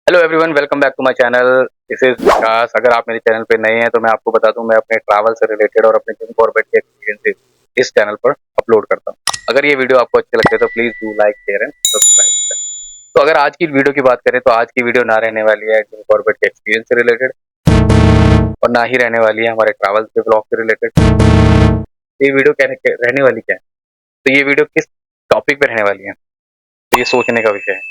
Hello everyone, welcome back to my channel. This is Vikas. अगर आप मेरे चैनल पे नए हैं तो मैं आपको बता दूं, मैं अपने ट्रैवल से रिलेटेड और अपने जिम कॉर्बेट के एक्सपीरियंसेस इस चैनल पर अपलोड करता हूं। अगर ये वीडियो आपको अच्छे लगते हैं तो please do like, share and subscribe. तो अगर आज की वीडियो की बात करें तो आज की वीडियो ना रहने वाली है जिम कॉर्बेट के एक्सपीरियंस से रिलेटेड और ना ही रहने वाली है हमारे ट्रैवल के ब्लॉग से रिलेटेड। ये वीडियो रहने वाली क्या है, तो ये वीडियो किस टॉपिक पे रहने वाली है, तो ये सोचने का विषय है।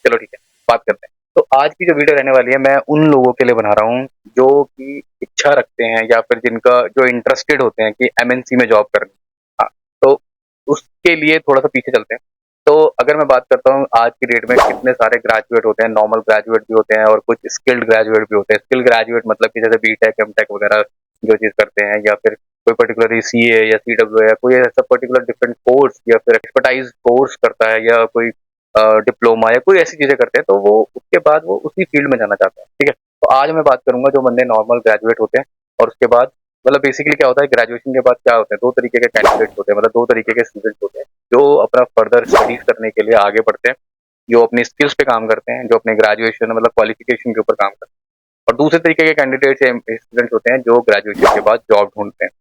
चलो ठीक है, बात करते हैं। तो आज की जो वीडियो रहने वाली है, मैं उन लोगों के लिए बना रहा हूँ जो कि इच्छा रखते हैं या फिर जिनका जो इंटरेस्टेड होते हैं कि एमएनसी में जॉब करनी। हाँ, तो उसके लिए थोड़ा सा पीछे चलते हैं। तो अगर मैं बात करता हूँ आज की डेट में कितने सारे ग्रेजुएट होते हैं, नॉर्मल ग्रेजुएट भी होते हैं और कुछ स्किल्ड ग्रेजुएट भी होते हैं। स्किल्ड ग्रेजुएट मतलब कि जैसे बीटेक, एमटेक वगैरह जो चीज करते हैं, या फिर कोई पर्टिकुलरली सीए या सीडब्ल्यू या कोई ऐसा पर्टिकुलर डिफरेंट कोर्स या फिर एक्सपर्टाइज कोर्स करता है, या कोई डिप्लोमा या कोई ऐसी चीजें करते हैं, तो वो उसके बाद वो उसी फील्ड में जाना चाहते हैं। ठीक है, तो आज मैं बात करूंगा जो बंदे नॉर्मल ग्रेजुएट होते हैं और उसके बाद मतलब बेसिकली क्या होता है, ग्रेजुएशन के बाद क्या होते हैं, दो तरीके के कैंडिडेट्स होते हैं, मतलब दो तरीके के स्टूडेंट्स होते हैं जो अपना फर्दर स्टडीज करने के लिए आगे बढ़ते हैं, जो अपनी स्किल्स पे काम करते हैं, जो अपने ग्रेजुएशन मतलब क्वालिफिकेशन के ऊपर काम करते हैं। और दूसरे तरीके के कैंडिडेट्स स्टूडेंट्स होते हैं जो ग्रेजुएशन के बाद जॉब ढूंढते हैं।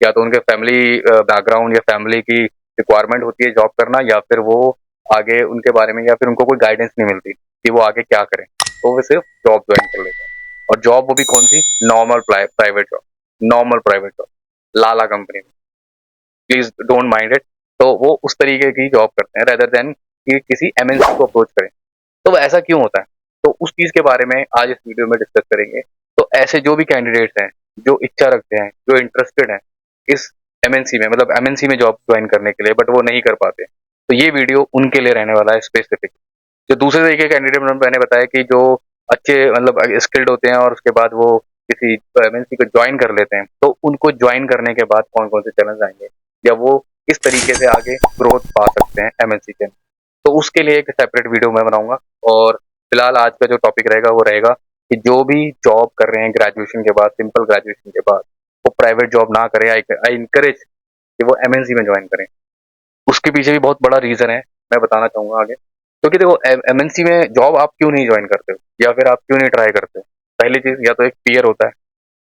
या तो उनके फैमिली बैकग्राउंड या फैमिली की रिक्वायरमेंट होती है जॉब करना, या फिर वो आगे उनके बारे में या फिर उनको कोई गाइडेंस नहीं मिलती कि वो आगे क्या करें, तो वो सिर्फ जॉब ज्वाइन कर लेते हैं। और जॉब वो भी कौन सी, normal private job, normal private job, लाला कंपनी में, प्लीज डोंट माइंड इट। तो वो उस तरीके की जॉब करते हैं रेदर देन कि किसी एमएनसी को अप्रोच करें। तो वो ऐसा क्यों होता है, तो उस चीज के बारे में आज इस वीडियो में डिस्कस करेंगे। तो ऐसे जो भी कैंडिडेट्स हैं जो इच्छा रखते हैं, जो इंटरेस्टेड हैं इस एमएनसी में, मतलब एमएनसी में जॉब ज्वाइन करने के लिए, बट वो नहीं कर पाते, तो ये वीडियो उनके लिए रहने वाला है स्पेसिफिक। जो दूसरे तरीके के कैंडिडेट मैंने बताया कि जो अच्छे मतलब स्किल्ड होते हैं और उसके बाद वो किसी एमएनसी को ज्वाइन कर लेते हैं, तो उनको ज्वाइन करने के बाद कौन कौन से चैलेंज आएंगे या वो किस तरीके से आगे ग्रोथ पा सकते हैं एमएनसी के। तो उसके लिए एक सेपरेट वीडियो मैं बनाऊंगा। और फिलहाल आज का जो टॉपिक रहेगा वो रहेगा कि जो भी जॉब कर रहे हैं ग्रेजुएशन के बाद, सिंपल ग्रेजुएशन के बाद, वो प्राइवेट जॉब ना करें। आई इनकरेज कि वो एमएनसी में ज्वाइन करें। उसके पीछे भी बहुत बड़ा रीजन है, मैं बताना चाहूंगा आगे। क्योंकि देखो, एमएनसी में जॉब आप क्यों नहीं ज्वाइन करते हो या फिर आप क्यों नहीं ट्राई करते हो? पहली चीज, या तो एक फियर होता है,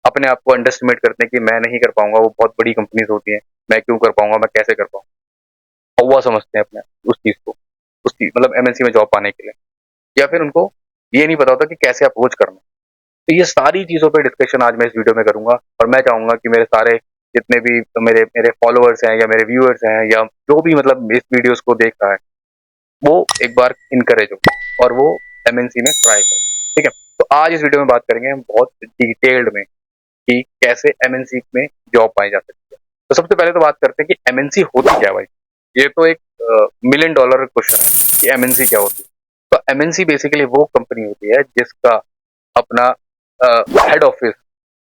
अपने आप को अंडरस्टिमेट करते हैं कि मैं नहीं कर पाऊंगा, वो बहुत बड़ी कंपनीज होती हैं, मैं क्यों कर पाऊंगा, मैं कैसे कर पाऊंगा। कौवा समझते हैं अपने उस चीज को, उस चीज मतलब एमएनसी में जॉब पाने के लिए। या फिर उनको ये नहीं पता होता कि कैसे अप्रोच करना। तो ये सारी चीजों पे डिस्कशन आज मैं इस वीडियो में करूंगा। और मैं चाहूंगा कि मेरे सारे जितने भी मेरे मेरे फॉलोअर्स हैं या मेरे व्यूअर्स हैं या जो भी मतलब इस वीडियोस को देख रहा है, वो एक बार इनकरेज हो और वो एमएनसी में ट्राई करे। ठीक है, तो आज इस वीडियो में बात करेंगे हम बहुत डिटेल्ड में कि कैसे एमएनसी में जॉब पाई जा सकती है। तो सबसे पहले तो बात करते हैं कि एमएनसी होती क्या है भाई। ये तो एक मिलियन डॉलर क्वेश्चन है कि एमएनसी क्या होती है। तो एमएनसी बेसिकली वो कंपनी होती है जिसका अपना हेड ऑफिस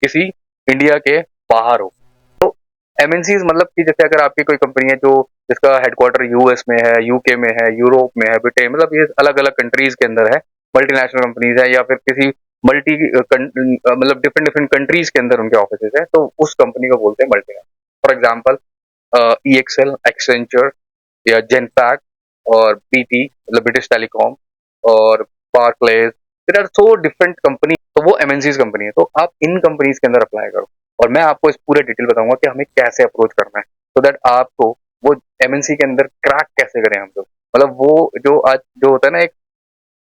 किसी इंडिया के बाहर हो। तो एमएनसी मतलब कि जैसे अगर आपकी कोई कंपनी है जो जिसका हेडक्वार्टर यूएस में है, यूके में है, यूरोप में है, ब्रिटेन, मतलब ये अलग अलग कंट्रीज के अंदर है, मल्टीनेशनल कंपनीज है, या फिर किसी मल्टी मतलब डिफरेंट डिफरेंट कंट्रीज के अंदर उनके ऑफिस है, तो उस कंपनी को बोलते हैं multinational. For example EXL, Accenture या जेनपैक और बीटी मतलब ब्रिटिश टेलीकॉम और Barclays, there are so different company, तो वो एमएनसीज कंपनी है। तो आप इन कंपनीज के अंदर अप्लाई करो और मैं आपको इस पूरे डिटेल बताऊंगा कि हमें कैसे अप्रोच करना है, सो दैट आपको वो एमएनसी के अंदर क्रैक कैसे करें हम लोग। मतलब वो जो आज जो होता है ना, एक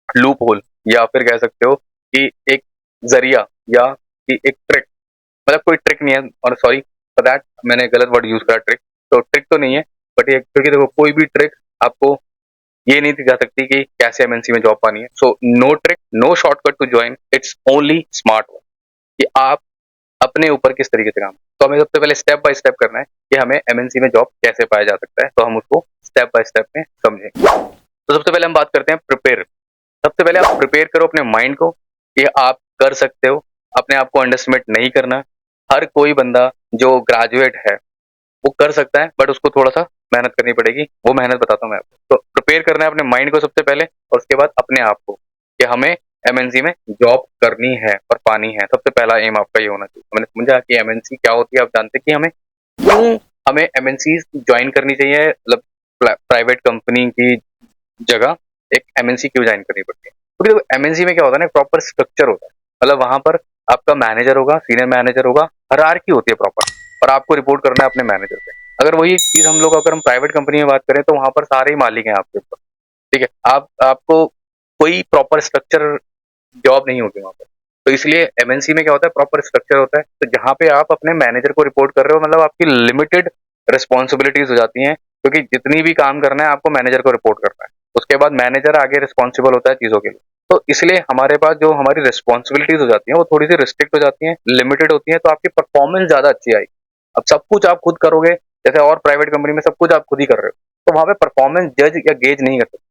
लूप होल, या फिर कह सकते हो कि एक जरिया, या कि एक ट्रिक, मतलब कोई ट्रिक नहीं है, और सॉरी फॉर दैट मैंने गलत वर्ड यूज करा, ट्रिक तो ट्रिक तो नहीं है, बट ये क्योंकि देखो कोई भी ट्रिक आपको ये नहीं दिखा सकती कि कैसे एमएनसी में जॉब पानी है। So no trick, no shortcut to join, it's only smart work, कि आप अपने ऊपर किस तरीके से काम। तो हमें सबसे पहले स्टेप बाय स्टेप करना है कि हमें एमएनसी में जॉब कैसे पाया जा सकता है, तो हम उसको स्टेप बाय स्टेप में समझेंगे। तो सबसे पहले हम बात करते हैं प्रिपेयर। सबसे पहले आप प्रिपेयर करो अपने माइंड को कि आप कर सकते हो। अपने आप को अंडरस्टिमेट नहीं करना। हर कोई बंदा जो ग्रेजुएट है वो कर सकता है, बट उसको थोड़ा सा मेहनत करनी पड़ेगी। वो मेहनत बताता हूँ मैं आपको। तो प्रिपेयर करना है अपने माइंड को सबसे पहले, और उसके बाद अपने आप को कि हमें एमएनसी में जॉब करनी है और पानी है। सबसे पहला एम आपका ये होना चाहिए। तो मैंने समझा कि एमएनसी क्या होती है, आप जानते हैं कि हमें क्यों हमें एमएनसी ज्वाइन करनी चाहिए, मतलब प्राइवेट कंपनी की जगह एक एमएनसी क्यों ज्वाइन करनी पड़ती है। क्योंकि देखो एमएनसी में क्या होता है ना, प्रॉपर स्ट्रक्चर होता है। मतलब वहां पर आपका मैनेजर होगा, सीनियर मैनेजर होगा, हायरार्की होती है प्रॉपर, और आपको रिपोर्ट करना है अपने मैनेजर से। अगर वही चीज हम लोग अगर हम प्राइवेट कंपनी में बात करें तो वहां पर सारे ही मालिक हैं आपके ऊपर। ठीक है, आप आपको कोई प्रॉपर स्ट्रक्चर जॉब नहीं होगी वहां पर। तो इसलिए एमएनसी में क्या होता है, प्रॉपर स्ट्रक्चर होता है। तो जहां पे आप अपने मैनेजर को रिपोर्ट कर रहे हो, मतलब आपकी लिमिटेड रिस्पॉन्सिबिलिटीज हो जाती हैं, क्योंकि जितनी भी काम करना है आपको मैनेजर को रिपोर्ट करना है। उसके बाद मैनेजर आगे रिस्पॉन्सिबल होता है चीजों के लिए। तो इसलिए हमारे पास जो हमारी रिस्पॉन्सिबिलिटीज हो जाती हैं वो थोड़ी सी रिस्ट्रिक्ट हो जाती हैं, लिमिटेड होती हैं, तो आपकी परफॉर्मेंस ज्यादा अच्छी आएगी। अब सब कुछ आप खुद करोगे, जैसे और प्राइवेट कंपनी में सब कुछ आप खुद ही कर रहे हो, तो वहां पे परफॉर्मेंस जज या गेज नहीं कर सकते।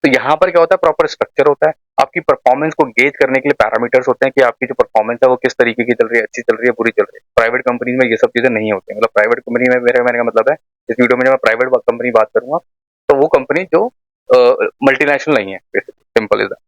तो यहाँ पर क्या होता है, प्रॉपर स्ट्रक्चर होता है। आपकी परफॉर्मेंस को गेज करने के लिए पैरामीटर्स होते हैं कि आपकी जो परफॉर्मेंस है वो किस तरीके की चल रही है, अच्छी चल रही है, बुरी चल रही है। प्राइवेट कंपनी में ये सब चीजें नहीं होती। मतलब प्राइवेट कंपनी में मेरे मैंने का मतलब है, इस वीडियो में जब मैं प्राइवेट कंपनी बात करूंगा तो वो कंपनी जो मल्टीनेशनल नहीं है, सिंपल इज दैट।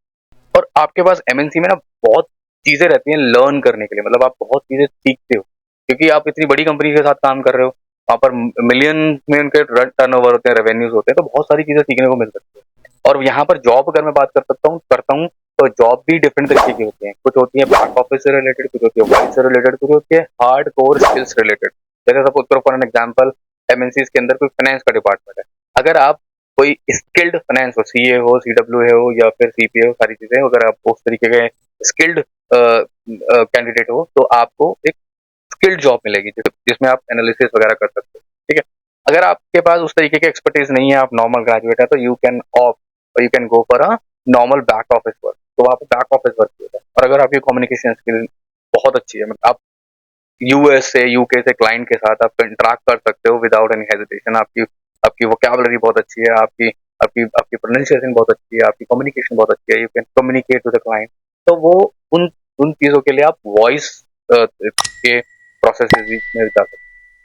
और आपके पास एमएनसी में ना बहुत चीजें रहती हैं लर्न करने के लिए। मतलब आप बहुत चीजें सीखते हो, क्योंकि आप इतनी बड़ी कंपनी के साथ काम कर रहे हो। वहां पर मिलियन में उनके टर्नओवर होते हैं, रेवेन्यूज होते हैं, तो बहुत सारी चीजें सीखने को मिल सकती है। और यहाँ पर जॉब अगर मैं बात कर सकता हूँ करता हूँ, तो जॉब भी डिफरेंट तरीके की होती है। कुछ होती है बैक ऑफिस से रिलेटेड, कुछ होती है वॉइस से रिलेटेड, कुछ होती है हार्ड कोर स्किल्स रिलेटेड। जैसे सपोज करो फॉर एन एग्जाम्पल, एमएनसी के अंदर कोई फाइनेंस का डिपार्टमेंट है। अगर आप कोई स्किल्ड फाइनेंस हो, सीए हो, सीडब्ल्यू हो, या फिर सीपीए हो, सारी चीजें अगर आप उस तरीके के स्किल्ड कैंडिडेट हो, तो आपको एक स्किल्ड जॉब मिलेगी जिसमें आप एनालिसिस वगैरह कर सकते हो। ठीक है, अगर आपके पास उस तरीके की एक्सपर्टीज नहीं है, आप नॉर्मल ग्रेजुएट है, तो you can of you can go for a normal back office work. तो वहाँ पे बैक ऑफिस वर्क होता है। और अगर आपकी कम्युनिकेशन स्किल बहुत अच्छी है, मतलब आप यूएस से, यूके से क्लाइंट के साथ आप इंटरेक्ट कर सकते हो विदाउट एनी हेजिटेशन, आपकी आपकी वोकैबुलरी बहुत अच्छी है, आपकी आपकी आपकी प्रोनाउंसिएशन बहुत अच्छी है, आपकी कम्युनिकेशन बहुत अच्छी है, you can communicate to the client. तो वो उन उन चीजों के लिए आप वॉइस के प्रोसेस में जा सकते हो।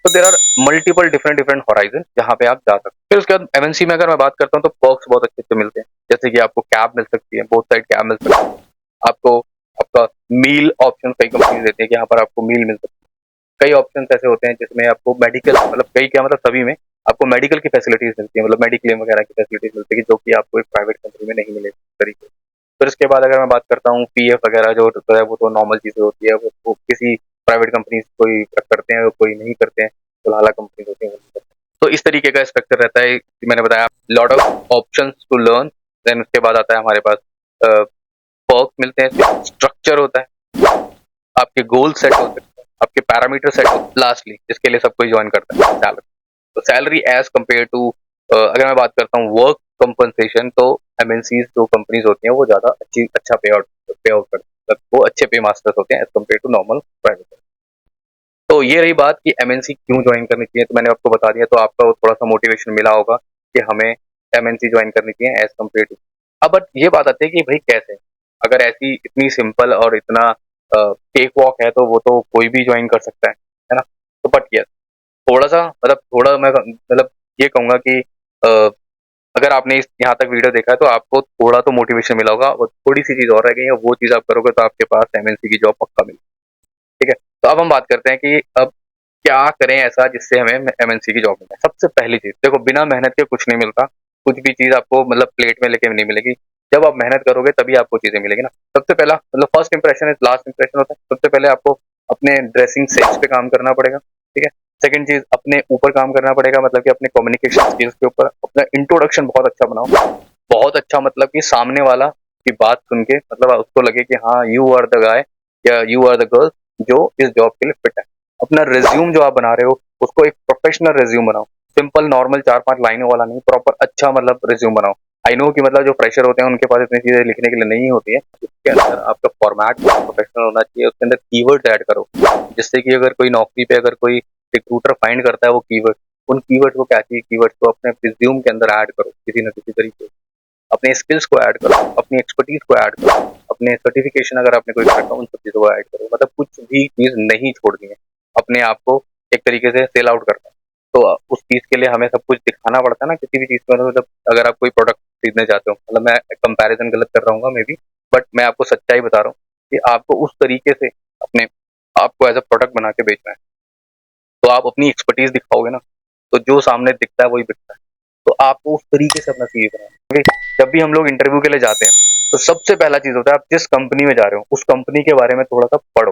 तो there are multiple different different horizon जहाँ पे आप जा सकते हो। फिर उसके बाद एमएनसी में अगर मैं बात करता हूँ तो पर्क्स बहुत अच्छे अच्छे मिलते हैं। जैसे कि आपको कैब मिल सकती है, बोथ साइड कैब मिल सकती है आपको। आपका मील ऑप्शन कई कंपनी देते हैं कि यहाँ पर आपको मील मिल सकती है। कई ऑप्शन ऐसे होते हैं जिसमें आपको मेडिकल, मतलब कई क्या मतलब सभी में आपको मेडिकल की फैसिलिटीज मिलती है, मतलब मेडिक्लेम वगैरह की फैसिलिटीज मिलती है, जो कि आपको एक प्राइवेट कंपनी में नहीं मिलेगी तरीके। फिर इसके बाद अगर मैं बात करता हूँ पीएफ वगैरह जो होता है, वो तो नॉर्मल चीजें होती है, वो किसी प्राइवेट कंपनी कोई करते हैं, कोई नहीं करते हैं, फिलहाल कंपनी होती है वो नहीं करते। तो इस तरीके का स्ट्रक्चर रहता है कि मैंने बताया, lot of options to learn. Then उसके बाद आता है हमारे पास पर्क मिलते हैं, स्ट्रक्चर होता है, आपके गोल सेट होते हैं, आपके पैरामीटर सेट होते हैं, लास्टली जिसके लिए सब कोई ज्वाइन करता है, सैलरी। तो सैलरी एज कम्पेयर टू, अगर मैं बात करता हूँ वर्क कंपनसेशन, तो एमएनसी जो कंपनीज होती हैं वो ज्यादा अच्छा पे आउट करती हैं, मतलब वो अच्छे पे मास्टर्स होते हैं as compare to normal private. तो ये रही बात कि एमएनसी क्यों ज्वाइन करनी चाहिए, तो मैंने आपको बता दिया, तो आपका थोड़ा सा मोटिवेशन मिला होगा कि हमें एमएनसी ज्वाइन करनी चाहिए एज कम्पेयर टू। अब बट ये बात आती है कि भाई कैसे, अगर ऐसी इतनी सिंपल और इतना केक वॉक है तो वो तो कोई भी ज्वाइन कर सकता है ना। तो बट यस, थोड़ा सा मतलब थोड़ा मैं मतलब ये कहूंगा कि अगर आपने इस यहाँ तक वीडियो देखा है तो आपको थोड़ा तो मोटिवेशन मिला होगा, और थोड़ी सी चीज और रह गई है, वो चीज आप करोगे तो आपके पास एमएनसी की जॉब पक्का मिलेगी। ठीक है, तो अब हम बात करते हैं कि अब क्या करें ऐसा जिससे हमें एमएनसी की जॉब मिले। सबसे पहली चीज देखो, बिना मेहनत के कुछ नहीं मिलता। कुछ भी चीज आपको मतलब प्लेट में लेके नहीं मिलेगी। जब आप मेहनत करोगे तभी आपको चीजें मिलेगी ना। सबसे पहला मतलब first impression is last impression होता है। सबसे पहले आपको अपने ड्रेसिंग सेंस पे काम करना पड़ेगा। ठीक है, सेकंड चीज अपने ऊपर काम करना पड़ेगा, मतलब कि अपने कम्युनिकेशन स्किल्स के ऊपर अपना इंट्रोडक्शन बहुत अच्छा बनाओ। बहुत अच्छा मतलब कि सामने वाला की बात सुन के मतलब उसको लगे कि हाँ यू आर द गाय या यू आर द गर्ल जो इस जॉब के लिए फिट है। अपना रिज्यूम जो आप बना रहे हो उसको एक प्रोफेशनल रिज्यूम बनाओ। सिंपल नॉर्मल 4-5 लाइनों वाला नहीं, प्रॉपर अच्छा मतलब रिज्यूम बनाओ। आई नो कि मतलब जो फ्रेशर होते हैं उनके पास इतनी चीजें लिखने के लिए नहीं होती है। उसके अंदर आपका फॉर्मेट प्रोफेशनल होना चाहिए, उसके अंदर कीवर्ड ऐड करो, जिससे कि अगर कोई नौकरी पे अगर कोई रिक्रूटर फाइंड करता है वो कीवर्ड, उन कीवर्ड को क्या चाहिए, कीवर्ड को अपने रिज्यूम के अंदर ऐड करो किसी न किसी तरीके से। अपने स्किल्स को ऐड करो, अपनी एक्सपर्टीज को ऐड करो, अपने सर्टिफिकेशन अगर आपने कोई रखा उन सब चीजों को ऐड करो। मतलब कुछ भी चीज नहीं छोड़नी है, अपने आप को एक तरीके से सेल आउट करना है। तो उस चीज के लिए हमें सब कुछ दिखाना पड़ता है ना किसी भी चीज में। मतलब अगर आप कोई प्रोडक्ट खरीदने जाते हो, मतलब मैं कंपैरिजन गलत कर रहा हूँ मे बी, बट मैं आपको सच्चाई बता रहा हूँ कि आपको उस तरीके से अपने आपको एज अ प्रोडक्ट बना के बेचना है। तो आप अपनी एक्सपर्टीज दिखाओगे ना, तो जो सामने दिखता है वही बिकता है। तो आपको उस तरीके से अपना सीवी बनाना है। जब भी हम लोग इंटरव्यू के लिए जाते हैं तो सबसे पहला चीज होता है, आप जिस कंपनी में जा रहे हो उस कंपनी के बारे में थोड़ा सा पढ़ो,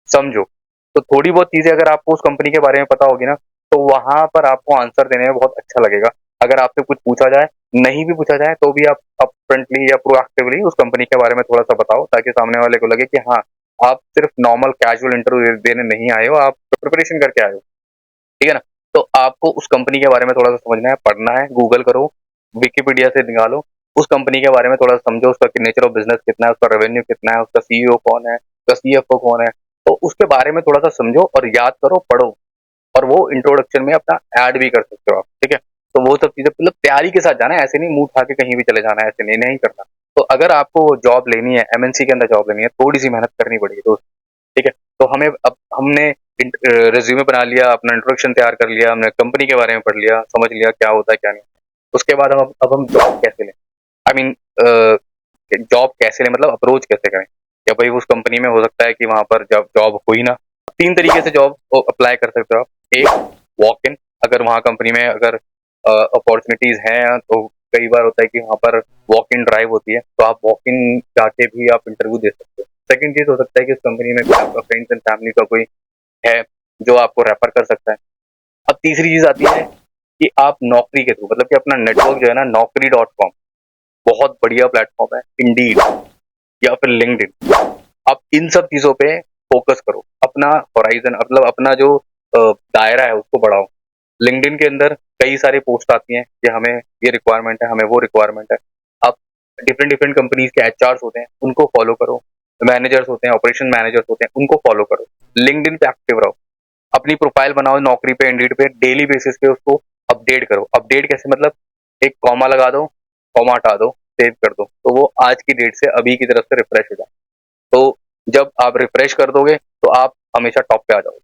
समझो। तो थोड़ी बहुत चीजें अगर आपको उस कंपनी के बारे में पता होगी ना, तो वहां पर आपको आंसर देने में बहुत अच्छा लगेगा। अगर आपसे कुछ पूछा जाए, नहीं भी पूछा जाए, तो भी आप अपफ्रंटली या प्रोएक्टिवली उस कंपनी के बारे में थोड़ा सा बताओ, ताकि सामने वाले को लगे कि हाँ, आप सिर्फ नॉर्मल कैजुअल इंटरव्यू देने नहीं आए हो, आप प्रिपरेशन करके आए हो। ठीक है ना? तो आपको उस कंपनी के बारे में थोड़ा सा समझना है, पढ़ना है, गूगल करो, विकिपीडिया से निकालो, उस कंपनी के बारे में थोड़ा सा समझो, उसका नेचर ऑफ बिजनेस कितना है, उसका रेवेन्यू कितना है, उसका सीईओ कौन है, उसका सीएफओ कौन है। तो उसके बारे में थोड़ा सा समझो और याद करो, पढ़ो, और वो इंट्रोडक्शन में अपना ऐड भी कर सकते हो आप। ठीक है? तो वो सब चीजें मतलब तैयारी के साथ जाना है, ऐसे नहीं मुंह उठा के कहीं भी चले जाना है, ऐसे नहीं नहीं करना। तो अगर आपको जॉब लेनी है, एमएनसी के अंदर जॉब लेनी है, थोड़ी सी मेहनत करनी पड़ेगी दोस्त। ठीक है? तो हमें अब हमने रिज्यूमे बना लिया, अपना इंट्रोडक्शन तैयार कर लिया, हमने कंपनी के बारे में पढ़ लिया, समझ लिया क्या होता है क्या नहीं। उसके बाद हम अब हम जॉब कैसे लें, आई मीन जॉब कैसे लें, मतलब अप्रोच कैसे करें। क्या भाई उस कंपनी में हो सकता है कि वहां पर जब जॉब हो ही ना। तीन तरीके से जॉब अप्लाई कर सकते हो आप। एक, वॉक इन, अगर वहाँ कंपनी में अगर अपॉर्चुनिटीज हैं तो कई बार होता है कि वहाँ पर वॉक इन ड्राइव होती है, तो आप वॉक इन जाके भी आप इंटरव्यू दे सकते हो। सेकंड चीज हो सकता है कि उस कंपनी में कोई आपका फ्रेंड्स एंड फैमिली का कोई है जो आपको रेफर कर सकता है। अब तीसरी चीज आती है कि आप नौकरी के थ्रू, मतलब कि अपना नेटवर्क जो है ना, naukri.com बहुत बढ़िया प्लेटफॉर्म है, इंडीड या फिर लिंक्डइन। आप इन सब चीजों पे फोकस करो, अपना होराइजन, मतलब अपना जो दायरा है उसको बढ़ाओ। लिंक्डइन के अंदर कई सारी पोस्ट आती हैं कि हमें ये रिक्वायरमेंट है, हमें वो रिक्वायरमेंट है। आप डिफरेंट डिफरेंट कंपनीज के एचआर्स होते हैं, उनको फॉलो करो। मैनेजर्स होते हैं, ऑपरेशन मैनेजर्स होते हैं, उनको फॉलो करो। लिंक्डइन पे एक्टिव रहो, अपनी प्रोफाइल बनाओ नौकरी पे, इंडीड पे, डेली बेसिस पे उसको अपडेट करो। अपडेट कैसे, मतलब एक कॉमा लगा दो, कॉमा हटा दो, सेव कर दो, तो वो आज की डेट से अभी की तरफ से रिफ्रेश हो जाए। तो जब आप रिफ्रेश कर दोगे तो आप हमेशा टॉप पे आ जाओगे।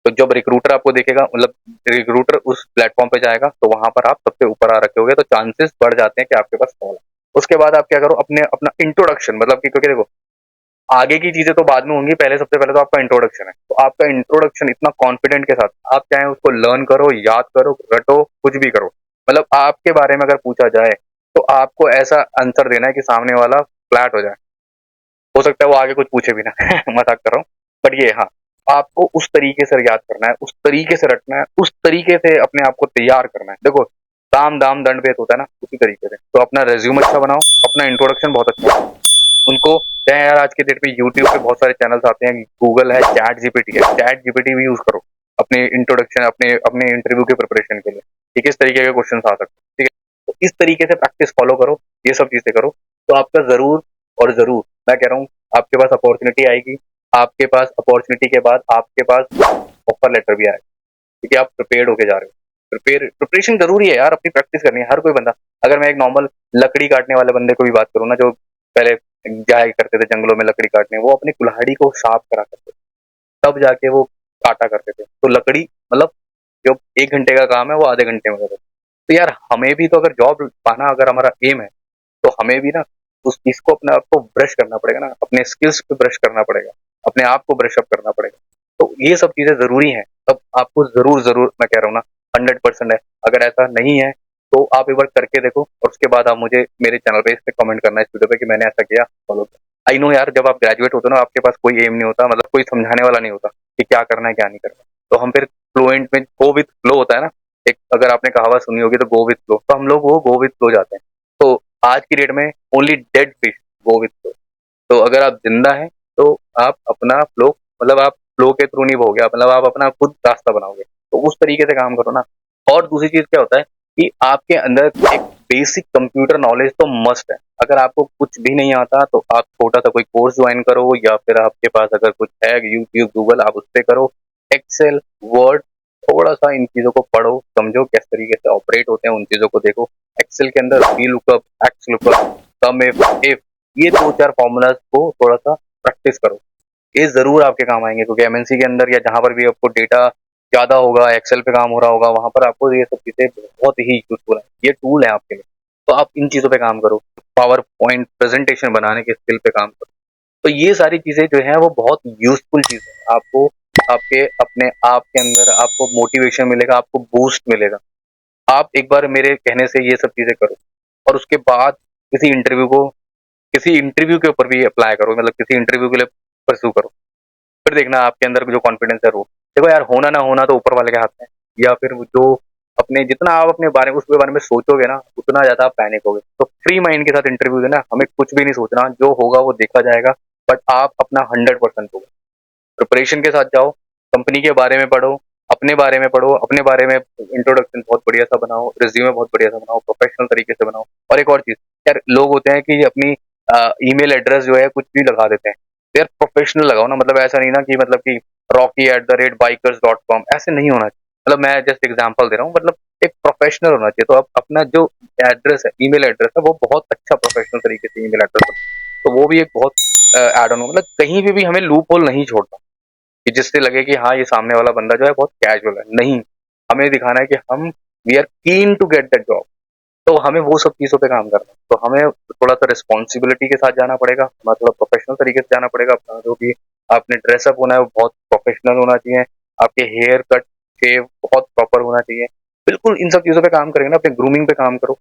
तो जब रिक्रूटर आपको देखेगा, मतलब रिक्रूटर उस प्लेटफॉर्म पे जाएगा, तो वहां पर आप सबसे ऊपर आ रखे होगे, तो चांसेस बढ़ जाते हैं कि आपके पास कॉल है। उसके बाद आप क्या करो, अपने अपना इंट्रोडक्शन, मतलब कि क्योंकि देखो आगे की चीजें तो बाद में होंगी, पहले सबसे पहले तो आपका इंट्रोडक्शन है। तो आपका इंट्रोडक्शन इतना कॉन्फिडेंट के साथ आप चाहे उसको लर्न करो, याद करो, रटो, कुछ भी करो, मतलब आपके बारे में अगर पूछा जाए तो आपको ऐसा आंसर देना है कि सामने वाला फ्लैट हो जाए। हो सकता है वो आगे कुछ पूछे भी ना मजाक कर रहा हूँ, बट ये हाँ, आपको उस तरीके से याद करना है, उस तरीके से रटना है, उस तरीके से अपने आप को तैयार करना है। देखो साम दाम दंड भेद होता है ना, उसी तरीके से। तो अपना रेज्यूम अच्छा बनाओ, अपना इंट्रोडक्शन बहुत अच्छा बनाओ। उनको चाहे यार आज के डेट में यूट्यूब पे बहुत सारे चैनल्स आते हैं, गूगल है, चैट जीपीटी है, चैट जीपीटी भी यूज करो अपने इंट्रोडक्शन, अपने अपने इंटरव्यू के प्रिपरेशन के लिए कि किस तरीके के क्वेश्चन आ सकते हैं। ठीक है? तो इस तरीके से प्रैक्टिस फॉलो करो, ये सब चीजें करो, तो आपका जरूर और जरूर, मैं कह रहा हूँ, आपके पास अपॉर्चुनिटी आएगी। आपके पास अपॉर्चुनिटी के बाद आपके पास ऑफर लेटर भी आएगा, क्योंकि आप प्रिपेयर्ड होके जा रहे हो। प्रिपरेशन जरूरी है यार, अपनी प्रैक्टिस करनी है हर कोई बंदा। अगर मैं एक नॉर्मल लकड़ी काटने वाले बंदे को भी बात करूँ ना, जो पहले जाया करते थे जंगलों में लकड़ी काटने, वो अपनी कुल्हाड़ी को साफ करा करते थे, तब जाके वो काटा करते थे। तो लकड़ी, मतलब जो 1 घंटे का काम है वो आधे घंटे में हो जाता है। तो यार हमें भी तो अगर जॉब पाना अगर हमारा एम है, तो हमें भी ना उस चीज को अपने आप को ब्रश करना पड़ेगा ना, अपने स्किल्स पे ब्रश करना पड़ेगा, अपने आप को ब्रश अप करना पड़ेगा। तो ये सब चीजें जरूरी हैं, तब आपको जरूर जरूर मैं कह रहा हूँ ना, 100% है। अगर ऐसा नहीं है तो आप एक बार करके देखो, और उसके बाद आप मुझे मेरे चैनल पे इस पे कमेंट करना इस वीडियो पे कि मैंने ऐसा किया, फॉलो किया। आई नो यार, जब आप ग्रेजुएट होते हो ना, आपके पास कोई एम नहीं होता, मतलब कोई समझाने वाला नहीं होता कि क्या करना है क्या नहीं करना। तो हम फिर फ्लुएंट में गो विथ फ्लो होता है ना, एक अगर आपने कहावत सुनी होगी, तो गो विथ फ्लो, तो हम लोग वो गो विथ फ्लो जाते हैं। तो आज की डेट में only dead fish go with flow. तो अगर आप जिंदा हैं तो आप अपना फ्लो, मतलब आप फ्लो के थ्रू नहीं भोगे, मतलब आप अपना खुद रास्ता बनाओगे। तो उस तरीके से काम करो ना। और दूसरी चीज क्या होता है कि आपके अंदर एक बेसिक कंप्यूटर नॉलेज तो मस्ट है। अगर आपको कुछ भी नहीं आता तो आप छोटा सा कोई कोर्स ज्वाइन करो, या फिर आपके पास अगर कुछ है यूट्यूब गूगल, आप उस पर करो। एक्सेल, वर्ड, थोड़ा सा इन चीजों को पढ़ो, समझो किस तरीके से ऑपरेट होते हैं, उन चीजों को देखो। एक्सेल के अंदर V lookup, X lookup, sum if, ये दो चार फॉर्मूलाज को थोड़ा सा प्रैक्टिस करो। ये जरूर आपके काम आएंगे, क्योंकि एमएनसी के अंदर या जहां पर भी आपको डेटा ज्यादा होगा, एक्सेल पे काम हो रहा होगा, वहां पर आपको ये सब चीजें बहुत ही यूजफुल है, ये टूल है आपके लिए। तो आप इन चीजों पे काम करो, पावर पॉइंट प्रेजेंटेशन बनाने के स्किल पे काम करो। तो ये सारी चीजें जो है वो बहुत यूजफुल चीज है आपको। आपके अपने आप के अंदर आपको मोटिवेशन मिलेगा, आपको बूस्ट मिलेगा। आप एक बार मेरे कहने से ये सब चीजें करो, और उसके बाद किसी इंटरव्यू को किसी इंटरव्यू के ऊपर भी अप्लाई करो, मतलब किसी इंटरव्यू के लिए परस्यू करो, फिर देखना आपके अंदर जो कॉन्फिडेंस है वो। देखो यार, होना ना होना तो ऊपर वाले के हाथ में है। या फिर जो अपने जितना आप अपने बारे में उसके बारे में सोचोगे ना, उतना ज्यादा आप पैनिक होगे। तो फ्री माइंड के साथ इंटरव्यू देना, हमें कुछ भी नहीं सोचना, जो होगा वो देखा जाएगा, बट आप अपना 100% होगा। प्रिपरेशन के साथ जाओ, कंपनी के बारे में पढ़ो, अपने बारे में पढ़ो, अपने बारे में इंट्रोडक्शन बहुत बढ़िया सा बनाओ, रिज्यूमे बहुत बढ़िया सा बनाओ, प्रोफेशनल तरीके से बनाओ। और एक और चीज, यार लोग होते हैं कि अपनी ईमेल एड्रेस जो है कुछ भी लगा देते हैं। तो यार प्रोफेशनल लगाओ ना, मतलब ऐसा नहीं ना कि मतलब कि rocky@bikers.com, ऐसे नहीं होना चाहिए। मतलब मैं जस्ट एग्जांपल दे रहा हूँ, मतलब एक प्रोफेशनल होना चाहिए। तो आप अपना जो एड्रेस है, ईमेल एड्रेस है, वो बहुत अच्छा प्रोफेशनल तरीके से ईमेल एड्रेस हो, तो वो भी एक बहुत एड ऑन हो। मतलब कहीं पे भी हमें लूप होल नहीं छोड़ना कि जिससे लगे कि हाँ ये सामने वाला बंदा जो है बहुत कैजुअल है। नहीं, हमें दिखाना है कि हम we are keen to get that job. तो हमें वो सब चीज़ों पे काम करना है। तो हमें थोड़ा सा रिस्पॉन्सिबिलिटी के साथ जाना पड़ेगा, हमें थोड़ा प्रोफेशनल तरीके से जाना पड़ेगा। अपना जो भी आपने ड्रेसअप होना है वो बहुत प्रोफेशनल होना चाहिए। आपके हेयर कट शेव बहुत प्रॉपर होना चाहिए। बिल्कुल इन सब चीज़ों पे काम करेंगे ना, अपने ग्रूमिंग पे काम करो,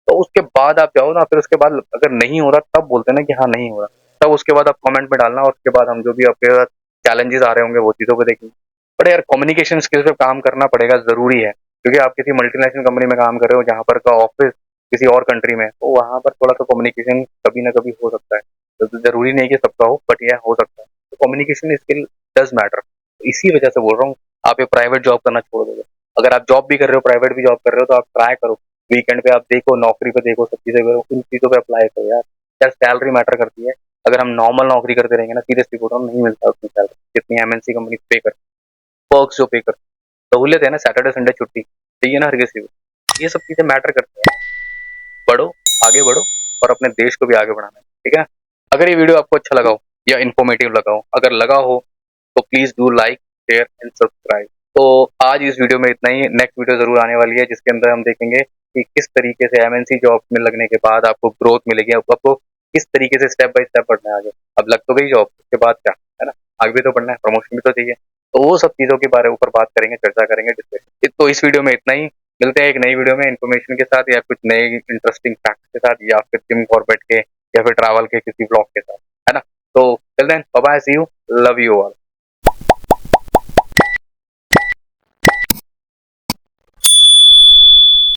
तो उसके बाद आप जाओ ना। फिर उसके बाद अगर नहीं हो रहा तब बोलते हैं ना कि हाँ नहीं हो रहा, तब उसके बाद आप कमेंट में डालना, और उसके बाद हम जो भी आपके साथ चैलेंजेस आ रहे होंगे वो चीज़ों को देखेंगे। बट यार कम्युनिकेशन स्किल्स पे काम करना पड़ेगा, ज़रूरी है, क्योंकि आप किसी मल्टीनेशनल कंपनी में काम कर रहे हो जहाँ पर का ऑफिस किसी और कंट्री में, तो वहाँ पर थोड़ा सा कम्युनिकेशन कभी ना कभी हो सकता है। तो ज़रूरी नहीं कि सबका हो, बट यह हो सकता है। तो कम्युनिकेशन स्किल डज मैटर। इसी वजह से बोल रहा हूँ, आप ये प्राइवेट जॉब करना छोड़ दोगे। अगर आप जॉब भी कर रहे हो, प्राइवेट भी जॉब कर रहे हो, तो आप ट्राई करो, वीकेंड पे आप देखो, नौकरी पे देखो, सब चीज़ें करो, उन चीज़ों पे अप्लाई करो यार। यार सैलरी मैटर करती है। अगर हम नॉर्मल नौकरी करते रहेंगे ना, सीरियसली बोल रहा हूँ, नहीं मिलता उतनी सैलरी जितनी एमएनसी कंपनी पे कर, पर्क्स जो पे कर, सहूलियत है ना, सैटरडे संडे छुट्टी चाहिए ना हर किसी को। ये सब चीज़ें मैटर करती हैं। बढ़ो, आगे बढ़ो, और अपने देश को भी आगे बढ़ाना है, ठीक है। अगर ये वीडियो आपको अच्छा लगा हो या इन्फॉर्मेटिव लगा हो, अगर लगा हो तो please do like, share and subscribe. तो आज इस वीडियो में इतना ही। नेक्स्ट वीडियो जरूर आने वाली है, जिसके अंदर हम देखेंगे कि किस तरीके से एमएनसी जॉब में लगने के बाद आपको ग्रोथ मिलेगी, आपको किस तरीके से स्टेप बाय स्टेप बढ़ना है आगे। अब लग तो गई जॉब, उसके बाद क्या है ना, आगे भी तो बढ़ना है, प्रमोशन भी तो चाहिए। तो वो सब चीजों के बारे ऊपर बात करेंगे, चर्चा करेंगे, डिस्कशन। तो इस वीडियो में इतना ही। मिलते हैं एक नई वीडियो में इन्फॉर्मेशन के साथ, या कुछ नए इंटरेस्टिंग फैक्ट के साथ, या फिर जिम कॉर्बेट के, या फिर ट्रैवल के किसी ब्लॉग के साथ, है ना। तो till then bye bye, see you, love you all.